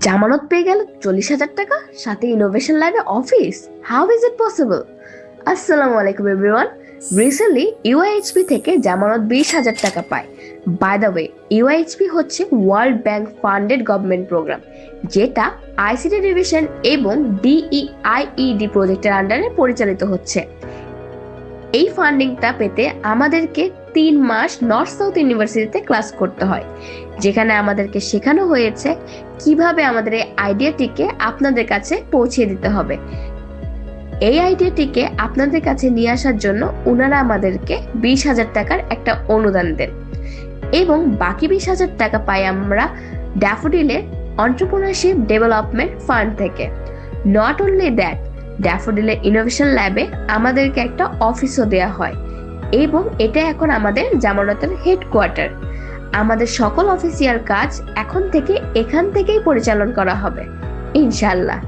জামানত পেয়ে গেল 40,000 টাকা, সাথে ইনোভেশন ল্যাবে office. How is it possible? আসসালামু আলাইকুম এভরিওয়ান। রিসেন্টলি ইউআইএইচপি থেকে জামানত 20,000 টাকা পায়। বাই দ্য ওয়ে, ইউআইএইচপি হচ্ছে world bank funded government program, যেটা আইসিটি ডিভিশন এবং ডিইআইইডি প্রজেক্টের আন্ডারে পরিচালিত হচ্ছে। এই ফান্ডিংটা পেতে আমাদেরকে 3 মাস নর্থ সাউথ ইউনিভার্সিটিতে ক্লাস করতে হয়, যেখানে আমাদেরকে শেখানো হয়েছে কিভাবে আমাদের এই আইডিয়াটিকে আপনাদের কাছে পৌঁছে দিতে হবে। এই আইডিয়াটিকে আপনাদের কাছে নিয়ে আসার জন্য ওনারা আমাদেরকে 20,000 টাকার একটা অনুদান দেন, এবং বাকি 20,000 টাকা পাই আমরা ড্যাফোডিলের এন্টারপ্রেনারশিপ ডেভেলপমেন্ট ফান্ড থেকে। নট অনলি দ্যাট, ড্যাফোডিলের ইনোভেশন ল্যাবে আমাদেরকে একটা অফিসও দেওয়া হয়, এবং এটা এখন আমাদের জামানতের হেডকোয়ার্টার। আমাদের সকল অফিসিয়াল কাজ এখন থেকে এখান থেকেই পরিচালনা করা হবে ইনশাল্লাহ।